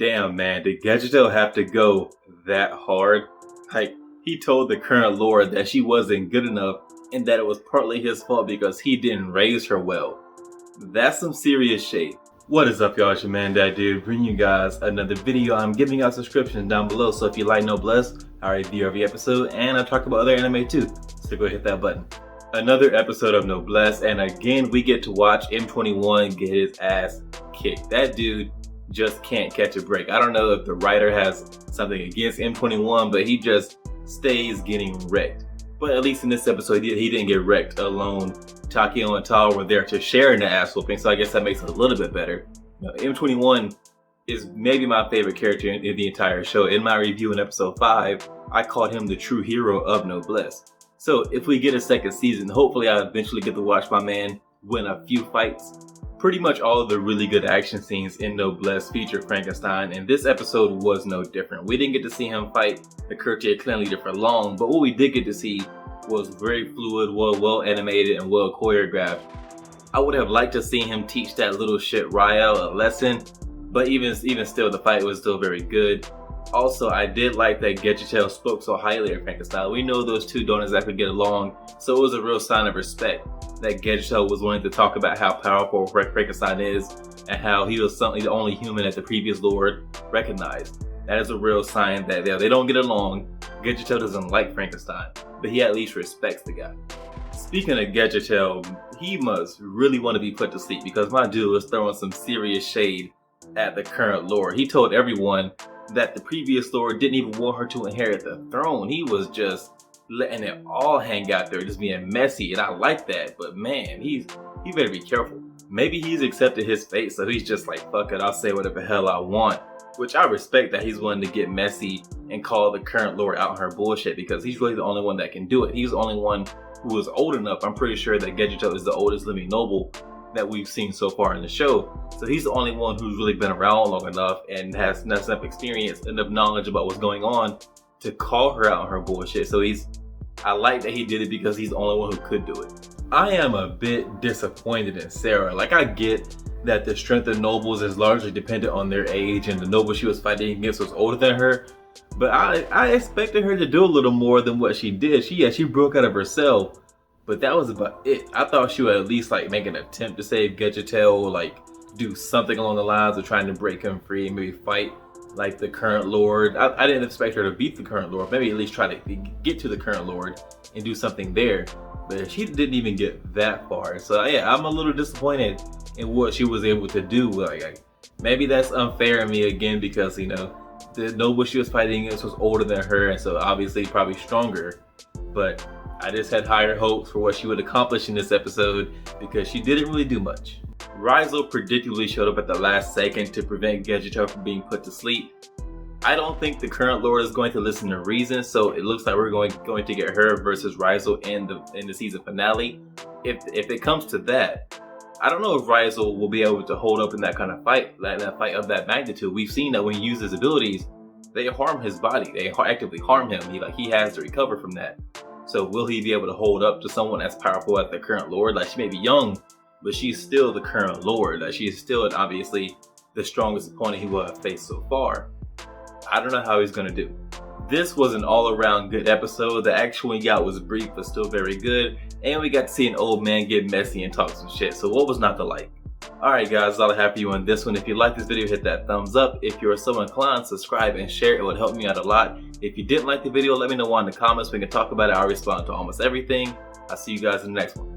Damn, man, did Gejutel have to go that hard? Like, he told the current lord that she wasn't good enough and that it was partly his fault because he didn't raise her well. That's some serious shade. What is up, y'all? It's your man, that dude, bringing you guys another video. I'm giving out subscriptions down below, so if you like Noblesse, I review every episode and I talk about other anime too, so go hit that button. Another episode of Noblesse, and again we get to watch M21 get his ass kicked. That dude just can't catch a break. I don't know if the writer has something against M21, but he just stays getting wrecked. But at least in this episode, he didn't get wrecked alone. Takeo and Tao were there to share in the ass whooping, so I guess that makes it a little bit better. M21 is maybe my favorite character in the entire show. In my review in episode 5, I called him the true hero of Noblesse. So if we get a second season, hopefully I'll eventually get to watch my man win a few fights. Pretty much all of the really good action scenes in Noblesse feature Frankenstein, and this episode was no different. We didn't get to see him fight the courtier clan leader for long, but what we did get to see was very fluid, well animated, and well choreographed. I would have liked to see him teach that little shit Rael a lesson, but even still, the fight was still very good. Also, I did like that Gejutel spoke so highly of Frankenstein. We know those two don't exactly get along, so it was a real sign of respect that Gejutel was willing to talk about how powerful Frankenstein is and how he was certainly the only human that the previous lord recognized. That is a real sign that they don't get along. Gejutel doesn't like Frankenstein, but he at least respects the guy. Speaking of Gejutel, he must really want to be put to sleep because my dude was throwing some serious shade at the current lord. He told everyone that the previous lord didn't even want her to inherit the throne. He was just letting it all hang out there, just being messy, and I like that, but man, he better be careful. Maybe he's accepted his fate, so he's just like, fuck it, I'll say whatever the hell I want. Which I respect that he's willing to get messy and call the current lord out on her bullshit, because he's really the only one that can do it. He's the only one who is old enough. I'm pretty sure that Gejutel is the oldest living noble that we've seen so far in the show. So he's the only one who's really been around long enough and has enough experience, enough knowledge about what's going on to call her out on her bullshit. So I like that he did it because he's the only one who could do it. I am a bit disappointed in Sarah. Like, I get that the strength of nobles is largely dependent on their age, and the noble she was fighting against was older than her. But I expected her to do a little more than what she did. She broke out of herself, but that was about it. I thought she would at least like make an attempt to save Gejutel, or like do something along the lines of trying to break him free and maybe fight like the current lord. I didn't expect her to beat the current lord, maybe at least try to get to the current lord and do something there. But she didn't even get that far. So yeah, I'm a little disappointed in what she was able to do. Like, maybe that's unfair of me again, because you know, the noble she was fighting against was older than her, and so obviously probably stronger. But I just had higher hopes for what she would accomplish in this episode, because she didn't really do much. Rizzo predictably showed up at the last second to prevent Gejutel from being put to sleep. I don't think the current lord is going to listen to reason, so it looks like we're going to get her versus Rizzo in the season finale. If it comes to that, I don't know if Rizzo will be able to hold up in that kind of fight, that fight of that magnitude. We've seen that when he uses his abilities, they harm his body. They actively harm him. He has to recover from that. So will he be able to hold up to someone as powerful as the current lord? Like, she may be young, but she's still the current lord. Like, she is still obviously the strongest opponent he will have faced so far. I don't know how he's gonna do. This was an all-around good episode. The action we got was brief but still very good, and we got to see an old man get messy and talk some shit. So what was not to like? Alright guys, that's all I have for you on this one. If you like this video, hit that thumbs up. If you're so inclined, subscribe and share. It would help me out a lot. If you didn't like the video, let me know in the comments. We can talk about it. I'll respond to almost everything. I'll see you guys in the next one.